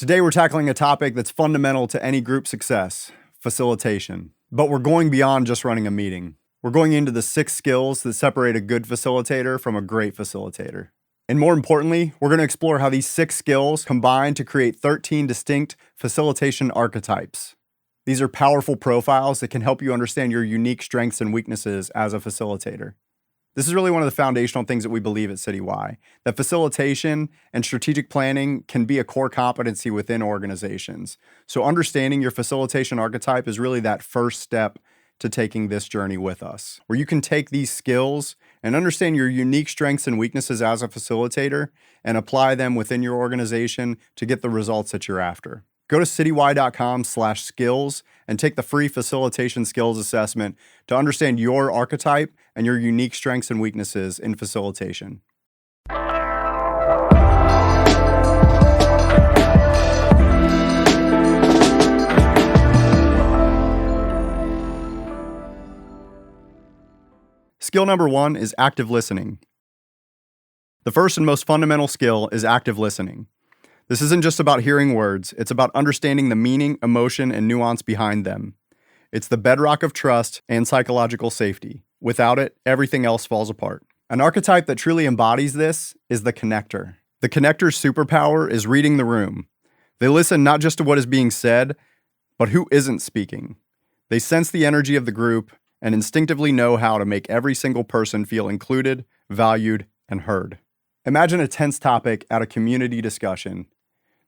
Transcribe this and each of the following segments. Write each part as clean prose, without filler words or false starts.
Today we're tackling a topic that's fundamental to any group success, facilitation. But we're going beyond just running a meeting. We're going into the 6 skills that separate a good facilitator from a great facilitator. And more importantly, we're going to explore how these 6 skills combine to create 13 distinct facilitation archetypes. These are powerful profiles that can help you understand your unique strengths and weaknesses as a facilitator. This is really one of the foundational things that we believe at City Y, that facilitation and strategic planning can be a core competency within organizations. So understanding your facilitation archetype is really that first step to taking this journey with us, where you can take these skills and understand your unique strengths and weaknesses as a facilitator and apply them within your organization to get the results that you're after. Go to cityy.com/skills and take the free facilitation skills assessment to understand your archetype and your unique strengths and weaknesses in facilitation. Skill number 1 is active listening. The first and most fundamental skill is active listening. This isn't just about hearing words, it's about understanding the meaning, emotion, and nuance behind them. It's the bedrock of trust and psychological safety. Without it, everything else falls apart. An archetype that truly embodies this is the connector. The connector's superpower is reading the room. They listen not just to what is being said, but who isn't speaking. They sense the energy of the group and instinctively know how to make every single person feel included, valued, and heard. Imagine a tense topic at a community discussion.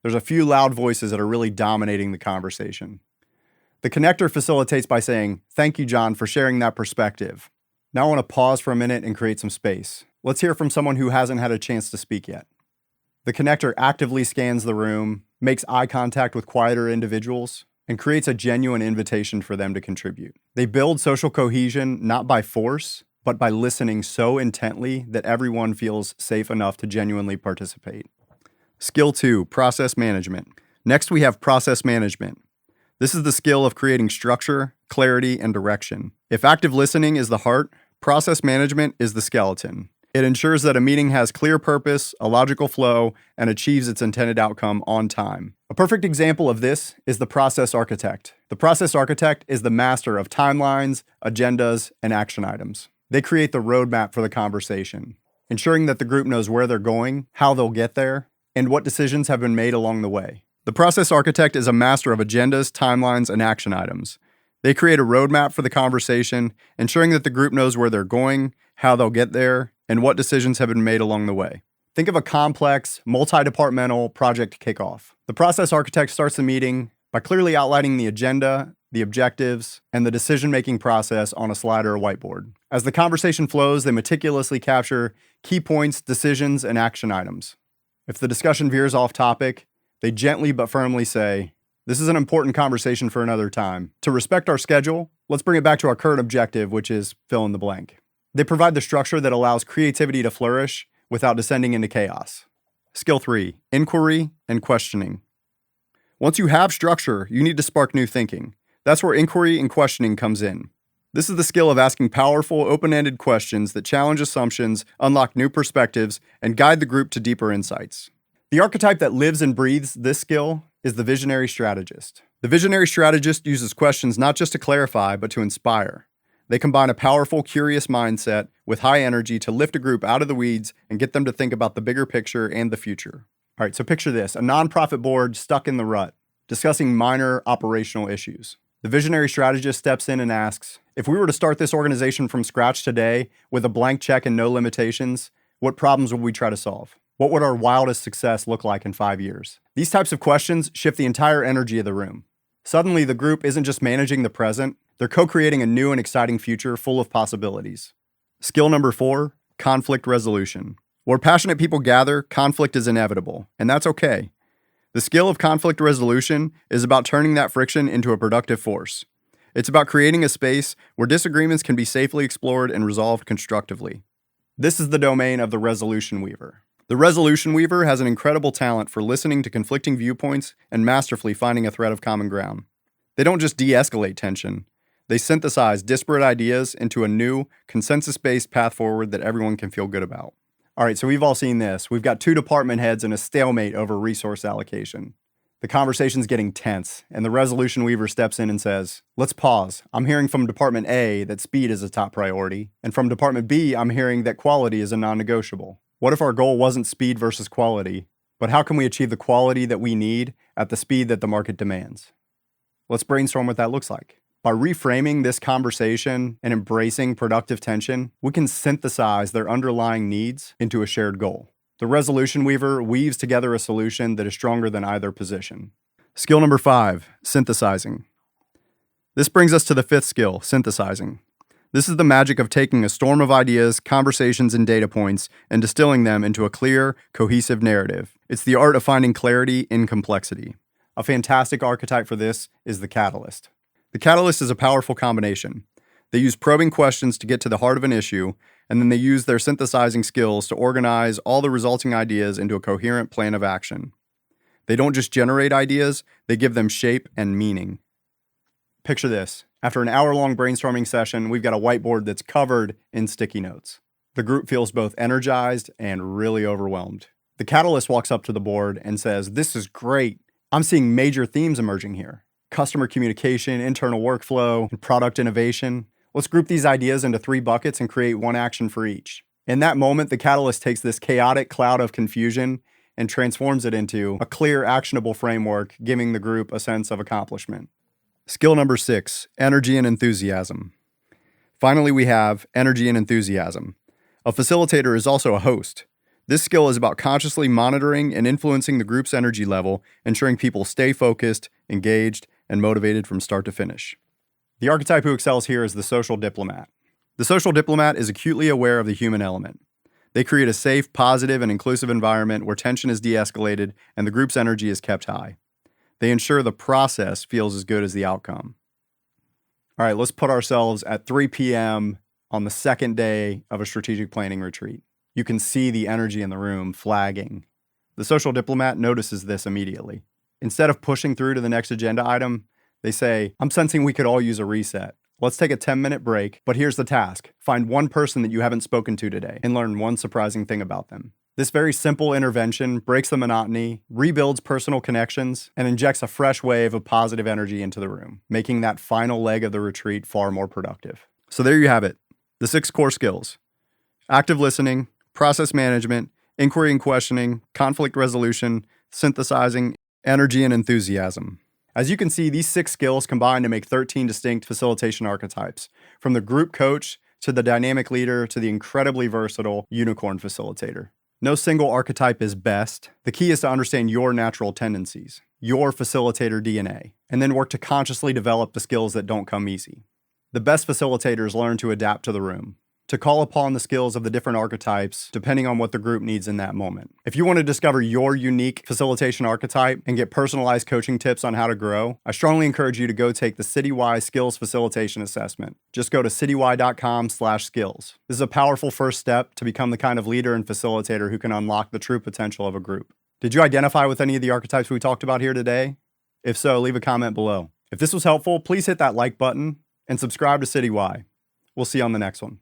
There's a few loud voices that are really dominating the conversation. The connector facilitates by saying, "Thank you, John, for sharing that perspective. Now I want to pause for a minute and create some space. Let's hear from someone who hasn't had a chance to speak yet." The connector actively scans the room, makes eye contact with quieter individuals, and creates a genuine invitation for them to contribute. They build social cohesion not by force, but by listening so intently that everyone feels safe enough to genuinely participate. Skill 2, process management. Next, we have process management. This is the skill of creating structure, clarity, and direction. If active listening is the heart, process management is the skeleton. It ensures that a meeting has clear purpose, a logical flow, and achieves its intended outcome on time. A perfect example of this is the process architect. The process architect is the master of timelines, agendas, and action items. They create the roadmap for the conversation, ensuring that the group knows where they're going, how they'll get there, and what decisions have been made along the way. The process architect is a master of agendas, timelines, and action items. They create a roadmap for the conversation, ensuring that the group knows where they're going, how they'll get there, and what decisions have been made along the way. Think of a complex, multi-departmental project kickoff. The process architect starts the meeting by clearly outlining the agenda, the objectives, and the decision-making process on a slide or a whiteboard. As the conversation flows, they meticulously capture key points, decisions, and action items. If the discussion veers off topic, they gently but firmly say, "This is an important conversation for another time. To respect our schedule, let's bring it back to our current objective, which is fill in the blank." They provide the structure that allows creativity to flourish without descending into chaos. Skill 3, inquiry and questioning. Once you have structure, you need to spark new thinking. That's where inquiry and questioning comes in. This is the skill of asking powerful, open-ended questions that challenge assumptions, unlock new perspectives, and guide the group to deeper insights. The archetype that lives and breathes this skill is the visionary strategist. The visionary strategist uses questions not just to clarify, but to inspire. They combine a powerful, curious mindset with high energy to lift a group out of the weeds and get them to think about the bigger picture and the future. All right, so picture this, a nonprofit board stuck in the rut, discussing minor operational issues. The visionary strategist steps in and asks, "If we were to start this organization from scratch today with a blank check and no limitations, what problems would we try to solve? What would our wildest success look like in 5 years?" These types of questions shift the entire energy of the room. Suddenly, the group isn't just managing the present, they're co-creating a new and exciting future full of possibilities. Skill number 4, conflict resolution. Where passionate people gather, conflict is inevitable, and that's okay. The skill of conflict resolution is about turning that friction into a productive force. It's about creating a space where disagreements can be safely explored and resolved constructively. This is the domain of the resolution weaver. The resolution weaver has an incredible talent for listening to conflicting viewpoints and masterfully finding a thread of common ground. They don't just de-escalate tension. They synthesize disparate ideas into a new, consensus-based path forward that everyone can feel good about. All right, so we've all seen this. We've got 2 department heads in a stalemate over resource allocation. The conversation's getting tense, and the resolution weaver steps in and says, let's pause. I'm hearing from Department A that speed is a top priority, and from Department B, I'm hearing that quality is a non-negotiable. What if our goal wasn't speed versus quality, but how can we achieve the quality that we need at the speed that the market demands? Let's brainstorm what that looks like. By reframing this conversation and embracing productive tension, we can synthesize their underlying needs into a shared goal. The resolution weaver weaves together a solution that is stronger than either position. Skill number 5, synthesizing. This brings us to the 5th skill, synthesizing. This is the magic of taking a storm of ideas, conversations, and data points and distilling them into a clear, cohesive narrative. It's the art of finding clarity in complexity. A fantastic archetype for this is the catalyst. The catalyst is a powerful combination. They use probing questions to get to the heart of an issue, and then they use their synthesizing skills to organize all the resulting ideas into a coherent plan of action. They don't just generate ideas, they give them shape and meaning. Picture this. After an hour-long brainstorming session, we've got a whiteboard that's covered in sticky notes. The group feels both energized and really overwhelmed. The catalyst walks up to the board and says, "This is great. I'm seeing major themes emerging here. Customer communication, internal workflow, and product innovation. Let's group these ideas into 3 buckets and create one action for each." In that moment, the catalyst takes this chaotic cloud of confusion and transforms it into a clear, actionable framework, giving the group a sense of accomplishment. Skill number 6, energy and enthusiasm. Finally, we have energy and enthusiasm. A facilitator is also a host. This skill is about consciously monitoring and influencing the group's energy level, ensuring people stay focused, engaged, and motivated from start to finish. The archetype who excels here is the social diplomat. The social diplomat is acutely aware of the human element. They create a safe, positive, and inclusive environment where tension is de-escalated and the group's energy is kept high. They ensure the process feels as good as the outcome. All right, let's put ourselves at 3 p.m. on the second day of a strategic planning retreat. You can see the energy in the room flagging. The social diplomat notices this immediately. Instead of pushing through to the next agenda item, they say, "I'm sensing we could all use a reset. Let's take a 10-minute break, but here's the task. Find one person that you haven't spoken to today and learn one surprising thing about them." This very simple intervention breaks the monotony, rebuilds personal connections, and injects a fresh wave of positive energy into the room, making that final leg of the retreat far more productive. So there you have it, the 6 core skills: active listening, process management, inquiry and questioning, conflict resolution, synthesizing, energy, and enthusiasm. As you can see, these 6 skills combine to make 13 distinct facilitation archetypes, from the group coach to the dynamic leader to the incredibly versatile unicorn facilitator. No single archetype is best. The key is to understand your natural tendencies, your facilitator DNA, and then work to consciously develop the skills that don't come easy. The best facilitators learn to adapt to the room, to call upon the skills of the different archetypes depending on what the group needs in that moment. If you want to discover your unique facilitation archetype and get personalized coaching tips on how to grow, I strongly encourage you to go take the CityY Skills Facilitation Assessment. Just go to cityy.com/skills. This is a powerful first step to become the kind of leader and facilitator who can unlock the true potential of a group. Did you identify with any of the archetypes we talked about here today? If so, leave a comment below. If this was helpful, please hit that like button and subscribe to CityY. We'll see you on the next one.